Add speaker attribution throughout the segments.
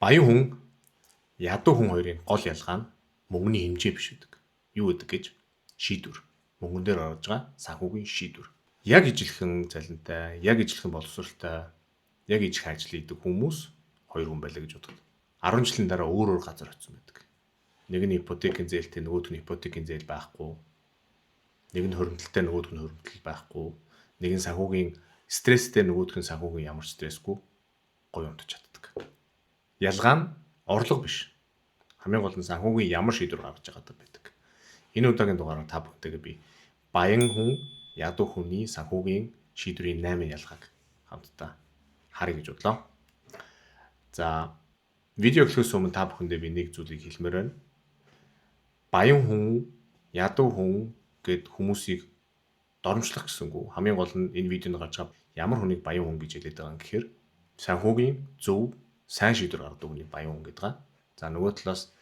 Speaker 1: Баян хүн, ядуу хүн хоёрын гол ялгаа нь мөнгөний хэмжээ биш гэдэг. Юу гэдэг гэж шийдвэр. Мөнгөн дээр орж байгаа санхүүгийн шийдвэр. Яг ижилхэн цалинтай, яг ижилхэн боловсралтай, яг ижих ажил хийдэг хүмүүс хоёр хүн байлаа гэж боддог. 10 жилийн дараа өөр газар очсон байдаг. Нэг нь ипотекийн зээлтэй, нөгөөх нь ипотекийн зээл байхгүй. Нэг нь хоригдлолтой, нөгөөх нь хоригдл байхгүй. Нэг нь санхүүгийн стресстэй, нөгөөх нь санхүүгийн ямар стрессгүй гоё унтж чаддаг. Ялгаа нь орлого биш. Хамгийн гол нь санхүүгийн ямар шийдвэр гаргаж байгаа байдаг. Энэ удаагийн дугаараар та бүхэнтэйгээ би баян хүн, ядуу хүний санхүүгийн шийдвэрийн 8 ялгааг хамтдаа харъя гэж бодлоо. За, видео эхлэхээс өмнө та бүхэндээ би нэг зүйлийг хэлмээр байна. Баян хүн, ядуу хүн гэд хүмүүсийг доромжлох гэсэнгүү. Хамгийн гол нь энэ видеонд гарч байгаа ямар хүнийг баян хүн гэж хэлээд байгаа юм гэхээр санхүүгийн зөв сайн шийдвэр гаргадаг хүний баян хүн гэдэг байгаа. За, нөгөө талаас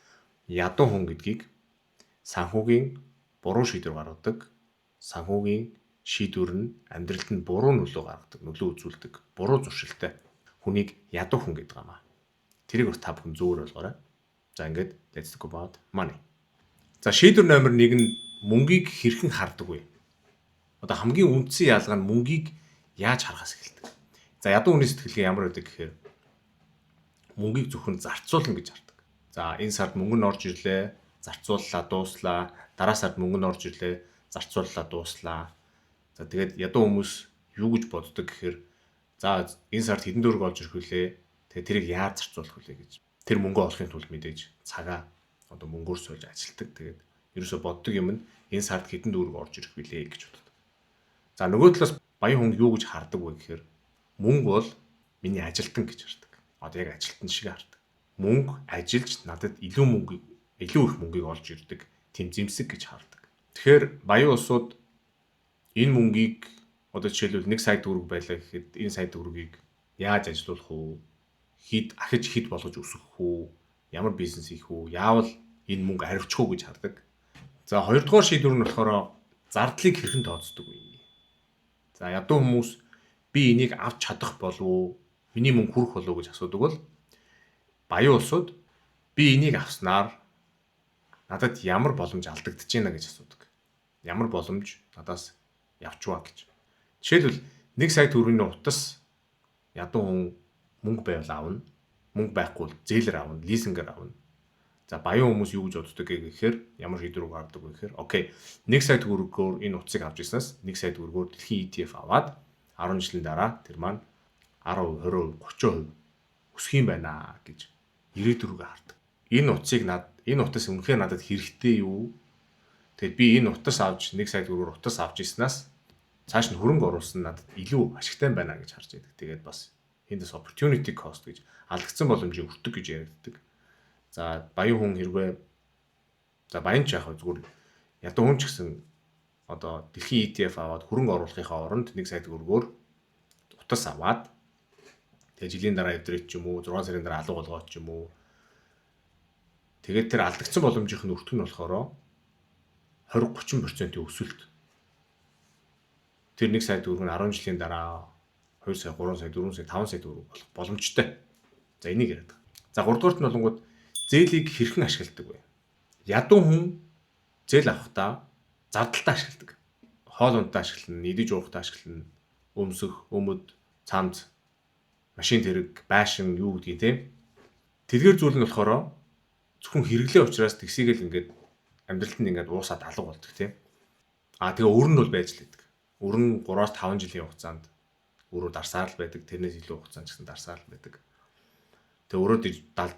Speaker 1: ядуу хүн гэдгийг санхүүгийн буруу шийдвэр гаргадаг, санхүүгийн шийдвэр нь амьдралд нь буруу нөлөө гаргадаг, нөлөө үзүүлдэг, буруу зуршилтай хүнийг ядуу хүн гэдэг юм аа. Тэрийг бас та бүхэн зөвөр ойлгоорой. За, ингээд let's talk about money. За, шийдвэр номер 1 нь мөнгийг хэрхэн хардаг вэ? Одоо хамгийн үндсэн ялгаа нь мөнгийг яаж харахаас эхэлдэг. За, ядуу хүний сэтгэлгээ ямар байдаг гэхээр мөнгийг зөвхөн зарцуулна гэж хардаг. За, энэ сард мөнгө нь орж ирлээ, зарцууллаа, дууслаа. Дараа сард мөнгө нь орж ирлээ, зарцууллаа, дууслаа. За, тэгээд ядуу хүмүүс юу гэж боддог гэхээр за, энэ сард хэдэн төгрөг олж ирэх вүлээ. Тэгээд тэрийг яаж зарцуулах вүлээ гэж. Тэр мөнгө олохын тулд мэдээж цагаа одоо мөнгөөр сольж ажилтдаг. Тэгээд ерөөсө боддог юм нь энэ сард хэдэн төгрөг орж ирэх вүлээ гэж боддог. За, нөгөө талаас баян хүн юу гэж хардаг вэ гэхээр мөнгө бол миний ажилтан гэж хардаг. Одоо яг ажилтан шиг хардаг. Мөнгө ажиллаж надад илүү их мөнгийг олж ирдэг тэм зэмсэг гэж хардаг. Тэгэхээр баян улсууд энэ мөнгийг одоо жишээлбэл 1 сая төгрөг байлаа гэхэд энэ сая төгрөгийг яаж ажилуулах уу? Ахиж хэд болгож өсгөх үү? Ямар бизнес хийх үү? Яавал энэ мөнгө харивчих уу гэж хардаг. За, хоёрдугаар шийдвэр нь болохоор зардлыг хэрхэн тооцдог вэ? За, ядуу хүмүүс би энийг авч чадах болов уу? Миний мөнгө хүрэх болов уу гэж асуудаг бол баян улсууд би энийг авснаар надад ямар боломж алдагдаж байна гэж асуудаг. Ямар боломж надаас явчваа гэж. Жишээлбэл 1 сая төгрөгийн утас ядуу хүн мөнгө байвал аавна. Мөнгө байхгүй бол зээлэр аавна, лизингээр аавна. За, баян хүмүүс юу гэж боддог гэхээр ямар шийдвэр гаргадаг вэ гэхээр окей, 1 сая төгрөгөөр энэ утсыг авч ирснаас 1 сая төгрөгөөр дэлхийн ETF аваад 10 жилийн дараа тэр маань 10%, 20%, 30% өсөх юм байна гэж ирээдүрүүгээ хардаг. Энэ утас үнэхээр надад хэрэгтэй юу? Тэгэд би энэ утас авч 1 сая төгрөгөөр утас авч ирснаас цааш нь хөрөнгө оруулсан надад илүү ашигтай байна гэж харж байдаг. Тэгээд бас эндээс opportunity cost гэж алдагдсан боломжийг өртөг гэж яригддаг. За, баян хүн хэрвээ баян ч яах вэ, зүгээр ядуу хүн ч гэсэн одоо дэлхийн ETF аваад хөрөнгө оруулахынхаа оронд 1 сая төгрөгөөр утас аваад тэгээ жилийн дараа эвдрээд ч юм уу 6 сарын дараа алга болгоод ч юм уу тэгээд тэр алдагдсан боломжийнх нь өртөх нь болохоор 20-30% өсөлт. Тэр 1 сая төгрөг нь 10 жилийн дараа 2 сая, 3 сая, 4 сая, 5 сая төгрөг болох боломжтой. За, энийг яриад. За, 3 дугаарт нь болонгууд зээлийг хэрхэн ашигладаг вэ? Ядуу хүн зээл авахдаа зардалтаа ашигладаг. Хоол ундаа ашиглана, идэж уухтаа ашиглана, өмсөх, өмд, цамц, машин тэрэг, байшин юу гэдгийг тийм. Тэдгээр зүйл нь болохоор зөвхөн хэрэглээ учраас тэгсийгэл ингээд амьдралд нь ингээд уусаад алга болдог тийм. Тэгээ өр нь бол байж л байдаг. Өр нь 3-5 жилийн хугацаанд өрөө дарсаар л байдаг. Тэрнээс илүү хугацаанд ч гэсэн дарсаар л байдаг. Тэгээ өрөө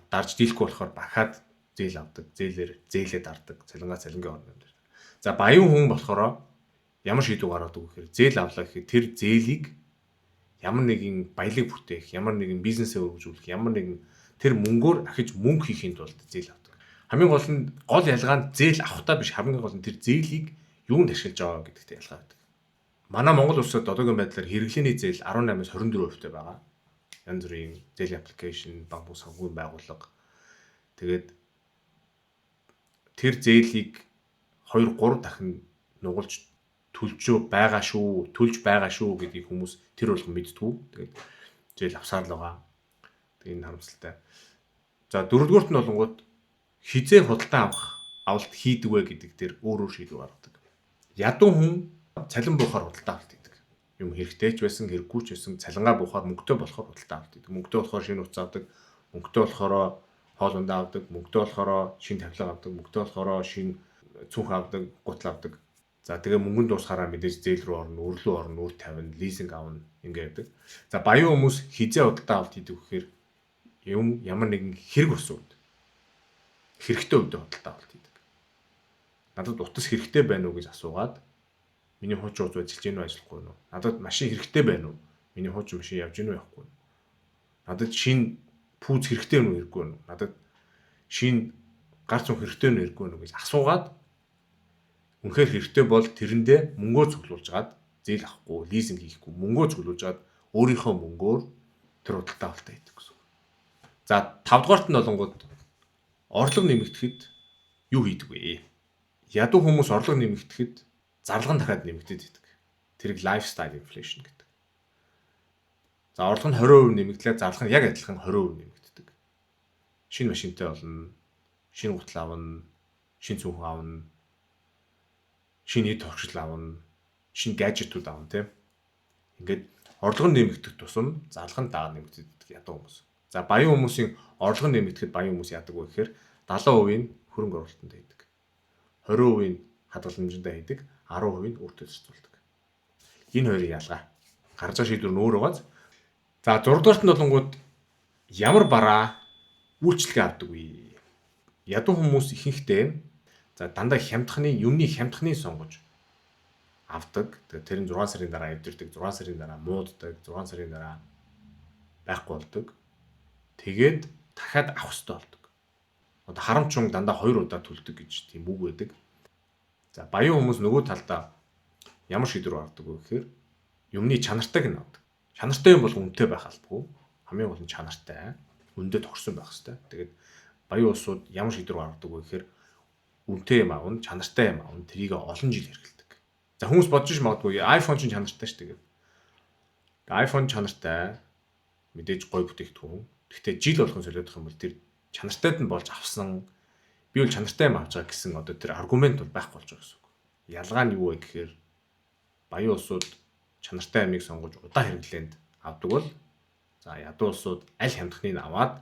Speaker 1: дарж дийлэхгүй болохоор бахаад зээл авдаг. Зээлээ дардаг. Цалингийн орно юм дээр. За, баян хүн болохоор ямар шийдвэр гаргадаг вэ гэхээр зээл авлаа гэхэд тэр зээлийг ямар нэгэн баялаг бүтээх, ямар нэгэн бизнесээ өргөжүүлэх, ямар нэгэн тэр мөнгөөр ахиж мөнгө хийхийн тулд зээл авдаг. Хамгийн гол нь гол ялгаа нь зээл авахтаа биш, хамгийн гол нь тэр зээлийг юунд ашиглаж байгаа гэдэгт ялгаа байдаг. Манай Монгол улсад одоогийн байдлаар хэрэглээний зээл 18-аас 24% байгаа. Янз бүрийн зээлийн аппликейшн, банк санхүүгийн байгууллага. Тэгээд тэр зээлийг 2-3 дахин нугалж төлж байгаа шүү гэдгийг хүмүүс тэр болгон мэдтгүү. Тэгээд зээл авсаар л байгаа. Тэгээд энэ харамсалтай. За дөрөвдүгüүрт нь болонгууд хизээ худалдан авалт хийдэг вэ гэдэг дээр өөр шийдвэр гаргадаг. Ядуу хүн цалин буухаар худалдан авалт хийдэг. Юм хэрэгтэй ч байсан, хэрэггүй ч байсан цалингаа буухаар мөнгөтэй болохоор худалдан авалт хийдэг. Мөнгөтэй болохоор шинэ утас авдаг, мөнгөтэй болохоор хоол ундаа авдаг, мөнгөтэй болохоор шинэ тавилга авдаг, мөнгөтэй болохоор шинэ цүнх авдаг, гутал авдаг. За тэгээ мөнгөнд дуусахаараа мэдээж зээл рүү орно, өрлөө орно, үр тавина, лизинг авна ингэ яадаг. За баян хүмүүс хизээ худалдан авалт хийдэг гэхээр юм ямар нэгэн хэрэг болсон үед хэрэгтэй үед худалдан авалт хийдэг. Надад утас хэрэгтэй байна уу гэж асуугаад миний хуучин утас ажиллаж гэнэ үү ажиллахгүй юу? Надад машин хэрэгтэй байна уу? Миний хуучин машин явж гэнэ үү явахгүй юу? Надад шинэ пүүз хэрэгтэй байна уу хэрэггүй байна уу? Надад шинэ гар цүнх хэрэгтэй байна уу хэрэггүй байна уу гэж асуугаад үнэхээр хэрэгтэй бол тэрэндээ мөнгөө цуглуулж гаад зээл авахгүй, лизинг хийхгүй, мөнгөө цуглуулж гаад өөрийнхөө мөнгөөр тэр худалдан авалтаа хийдэг гэсэн. За 5 дугаарт нь болонгууд орлого нэмэгдэхэд юу хийдэг вэ? Ядуу хүмүүс орлого нэмэгдэхэд зарлага нь дахиад нэмэгдээд идэг. Тэрийг lifestyle inflation гэдэг. За орлого нь 20% нэмэгдлээ, зарлага нь яг адилхан 20% нэмэгддэг. Шинэ машинтай болно, шинэ гутал авна, шинэ цүнх авна, шинэ эд туршил авна, шинэ гаджетууд авна тийм. Ингээд орлого нь нэмэгдэх тусам зарлага нь даага нэмэгддэг ядуу хүмүүс. За баян хүмүүсийн орлого нь нэмэгдэхэд баян хүмүүс яадаг вэ гэхээр 70% нь хөрөнгө оруулалтанд хийдэг. 20% нь хадгаламжиндаа хийдэг, 10% нь өөртөө зарцуулдаг. Энэ хоёрын ялгаа. Гарч байгаа шийдвэр нь өөр байгааз. За 6 дугаарт нь болонгууд ямар бараа үйлчлэгээ авдаг вэ? Ядуу хүмүүс ихэнхдээ за дандаа юмны хямдхны сонгож авдаг. Тэгээд тэр нь 6 сарын дараа эвдэрдэг, 6 сарын дараа мууддаг, 6 сарын дараа байхгүй болдог. Тэгээд дахиад авах хэрэгтэй болдог. Одоо харамчун дандаа 2 удаа төлдөг гэж тийм үг байдаг. За баян хүмүүс нөгөө талдаа ямар шийдвэр гаргадаг вэ гэхээр юмны чанартайг нь авдаг. Чанартай юм бол үнэтэй байх албагүй. Хамгийн гол нь чанартай, үнэтэй тогтсон байх хэрэгтэй. Тэгээд баян улсууд ямар шийдвэр гаргадаг вэ гэхээр үнэтэй юм аавна, чанартай юм аавна, тэрийг олон жил хэрэглэдэг. За хүмүүс бодож ш магадгүй iPhone чинь чанартай ш тэгээд. iPhone чанартай мэдээж гой бүтээгдэхүүн. Гэхдээ жил болгон солиодох юм бол тэр чанартайд нь болж авсан би бол чанартай юм авч байгаа гэсэн одоо тэр аргумент бол байхгүй болж байгаа гэсэн үг. Ялгаа нь юу вэ гэхээр баян улсууд чанартай амийг сонгож удаан хэрэглээнд авдаг бол за ядуу улсууд аль хямдхныг аваад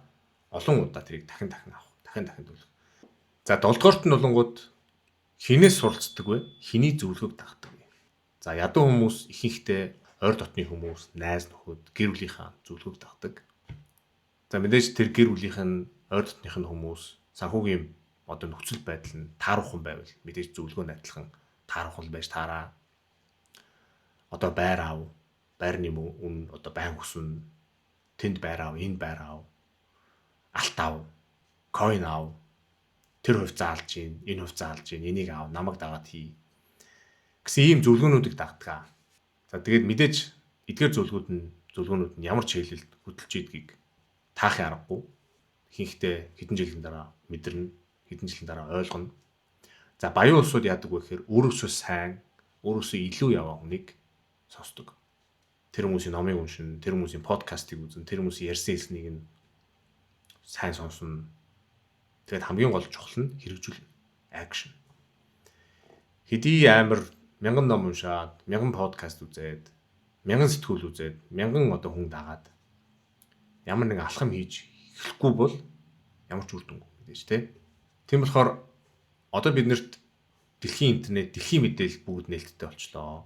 Speaker 1: олон удаа тэрийг дахин авах, дахин төлөх. За 7 дугаарт нь болонгууд хинээс суралцдаг вэ? Хиний зөвлөгөөг дагдаг вэ? За ядуу хүмүүс ихэнхдээ ойр дотны хүмүүс, найз нөхөд, гэр бүлийнхаа зөвлөгөөг дагдаг. За мэдээж тэр гэр бүлийнх нь ойр дотных нь хүмүүс санхүүгийн одоо нөхцөл байдал нь тааруухан байвал мэдээж зөвлөгөө адилхан тааруухан байж таараа. Одоо байр аав, байрны үн одоо байн өснө. Тэнд байр аав, энэ байр аав. Алт аав, coin аав. Тэр хувь заалж гин, энэ хувь заалж гин, энийг аав, намайг дагаад хий. Гэсэн ийм зөвлөгөөнүүдийг дагдаг. За тэгээд мэдээж эдгээр зөвлөгөөнүүд нь ямар ч хэлэлд хөдөлж идгийг таахын аргагүй. Ихэнхдээ хэдэн жилийн дараа мэдэрнэ, хэдэн жилийн дараа ойлгоно. За баян улсууд яадаг вэ гэхээр өөрөөсөө сайн, өөрөөсөө илүү яваа хүнийг сонсдог. Тэр хүмүүсийн номыг уншина, тэр хүмүүсийн подкастыг үзэн, тэр хүмүүсийн ярьсан хэлснийг нь сайн сонсно. Тэгээд хамгийн гол чухал нь хэрэгжүүлнэ. Action. Хэдий амар мянган ном уншаад, мянган подкаст үзээд, мянган сэтгүүл үзээд, мянган одоо хүн дагаад ямар нэгэн алхам хийж эхлэхгүй бол ямар ч үр дүнгүй мэдээж тэ. Тийм болохоор одоо биднэрт дэлхийн интернет, дэлхийн мэдээлэл бүгд нээлттэй болчлоо.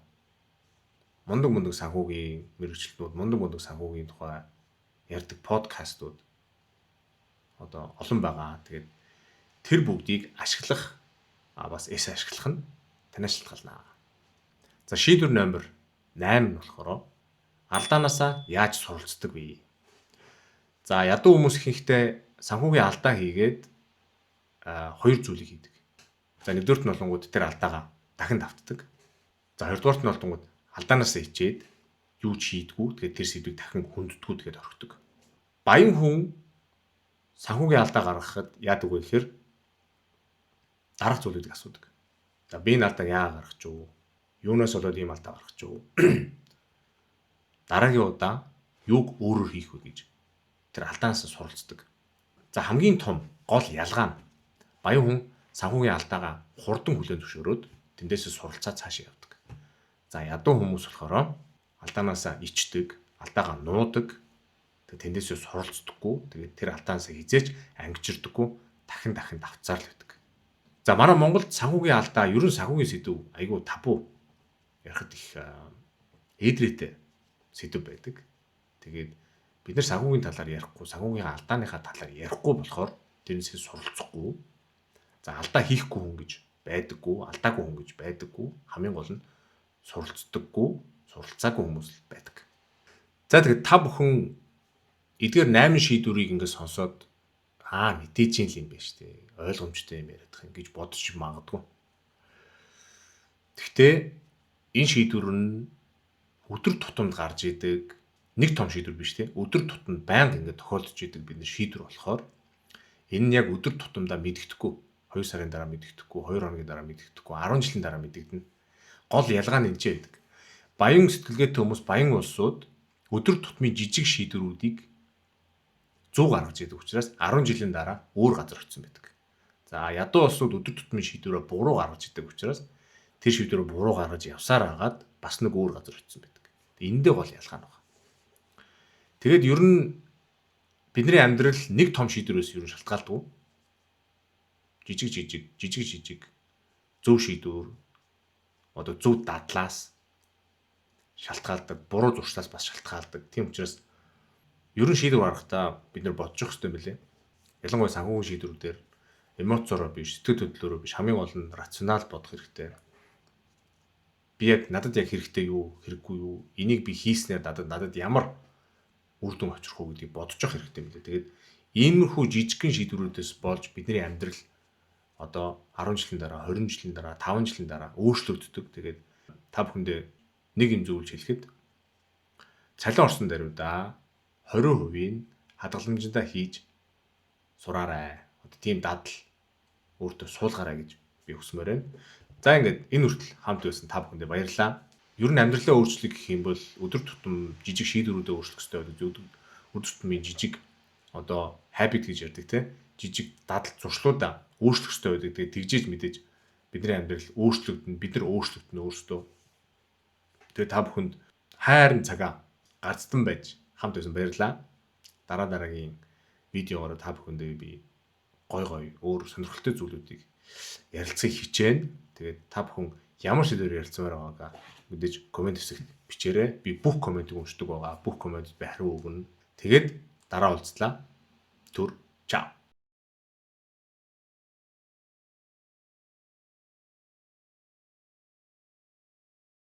Speaker 1: Мундаг санхүүгийн мэргэжилтнүүд, мундаг санхүүгийн тухай ярьдаг подкастууд одоо олон байгаа. Тэгээд тэр бүгдийг ашиглах бас ашиглах нь танаас шалтгаална. За шийдвэр номер 8 нь болохоор алдаанаасаа яаж суралцдаг вэ? За ядуу хүмүүс ихэнхдээ санхүүгийн алдаа хийгээд хоёр зүйлийг хийдэг. За нэгдүгээрт нь болонгууд тэр алдаагаа дахин давтдаг. За хоёрдугаарт нь болонгууд алдаанаасаа ичээд юу ч хийдгүү. Тэгээд тэр сэдвийг дахин хүнддгүү тэгээд орхидог. Баян хүн санхүүгийн алдаа гаргахад яадаг вэ гэхээр дараах зүйлүүдийг асуудаг. За би энэ алдааг яагаад гаргах ч юу? Юунаас болоод ийм алдаа гаргах ч юу? Дараагийн удаа юуг өөрөөр хийх вэ гэж тэр алдаанаас суралцдаг. За хамгийн том гол ялгаа нь баян хүн санхүүгийн алдаагаа хурдан хүлээн зөвшөөрөөд тэндээсээ суралцаа цаашаа явдаг. За ядуу хүмүүс болохоор алдаанаасаа ичдэг, алдаагаа нуудаг. Тэгээд тэндээсээ суралцдаггүй. Тэгээд тэр алдаанасаа хизээч ангижирдаггүй, дахин давцаар л байдаг. За манай Монголд санхүүгийн алдаа, ерөн санхүүгийн сэдв айгүй табу ярихад их ээдрээтэй сэдв байдаг. Тэгээд бид нар санхүүгийн талаар ярихгүй, санхүүгийн алдааныхаа талаар ярихгүй болохоор тэрнээсээ суралцахгүй. За алдаа хийхгүй хүн гэж байдаггүй, алдаагүй хүн гэж байдаггүй. Хамгийн гол нь суралцдаггүй, суралцаагүй хүмүүс л байдаг. За тэгээд та бүхэн эдгээр 8 шийдвэрийг ингээд сонсоод мэдээж юм байна шүү дээ. Ойлгомжтой юм яриад байгаа гэж бодож магадгүй. Гэхдээ энэ шийдвэр нь өдөр тутамд гарч идэг нэг том шийдвэр биш те. Өдөр тутамд байнга ингээд тохиолдож идэг бидний шийдвэр болохоор энэ нь яг өдөр тутамдаа мэддэхгүй. 2 сарын дараа мэддэхгүй, 2 хоногийн дараа мэддэхгүй, 10 жилийн дараа мэддэгдэнэ. Гол ялгаа нь энэ ч байдаг. Баян сэтгэлгээтэй хүмүүс, баян улсууд өдөр тутмын жижиг шийдвэрүүдийг 100 гаргаж идэг учраас 10 жилийн дараа өөр газар очсон байдаг. За ядуу улсууд өдөр тутмын шийдвэрээ буруу гаргаж идэг учраас тэр шийдвэрээ буруу гаргаж явсаар агаад бас нэг өөр газар очсон байдаг. Эндээ гол ялгаа нь байна. Тэгээд ер нь бидний амьдрал нэг том шийдвэрээс ер нь шалтгаалдаг. Жижиг зөв шийдвэр одоо зөв дадлаас шалтгаалдаг, буруу зуршлаас бас шалтгаалдаг. Тийм учраас ерөн шийдвэр гаргахдаа бид нар бодчих хэрэгтэй юм билээ. Ялангуяа санхүүгийн шийдвэрүүдээр эмоцороо биш, сэтгэл хөдлөлөөрөө биш, хамгийн гол нь рационал бодох хэрэгтэй. Надад яг хэрэгтэй юу, хэрэггүй юу? Энийг би хийснээр надад ямар үр дүн авчрах уу гэдгийг бодож явах хэрэгтэй юм билээ. Тэгээд иймэрхүү жижигхэн шийдвэрүүдээс болж бидний амьдрал одоо 10 жилийн дараа, 20 жилийн дараа, 5 жилийн дараа өөрчлөгддөг. Тэгээд та бүхэндээ нэг юм зөвлөж хэлэхэд цалин орсон даруйда 20% хадгаламжтай хийж сураарай. Одоо тийм дадал өөртөө суулгаарай гэж би хүсмээр байна. За ингээд энэ хүртэл хамт байсан та бүхэндээ баярлалаа. Ер нь амьдралаа өөрчлөх гэх юм бол өдөр тутам жижиг шийдвэрүүдээ өөрчлөх хэрэгтэй байдаг. Өдөр тутмын жижиг одоо habit гэж ярьдаг тийм жижиг дадал зуршлуудаа өөрчлөх хэрэгтэй байдаг. Тэгээд тэгжээж мэдээж бидний амьдрал өөрчлөгдөн, бид нар өөрчлөгдөн өөрсдөө. Тэгээд та бүхэнд хайрын цагаа гарцдан байж хамт байсан баярлалаа. Дараагийн видеогоор та бүхэндээ би гой өөр сонирхолтой зүйлүүдийг ярилцахыг хичээнэ. Тэгээд та бүхэн ямар шийдвэр ярилцмаар байгаагаа мэдээж комент хэсэгт бичээрэй. Би бүх комментиг уншдаг байгаа. Бүх комментэд би хариу өгнө. Тэгээд дараа уулзлаа. Түр чао.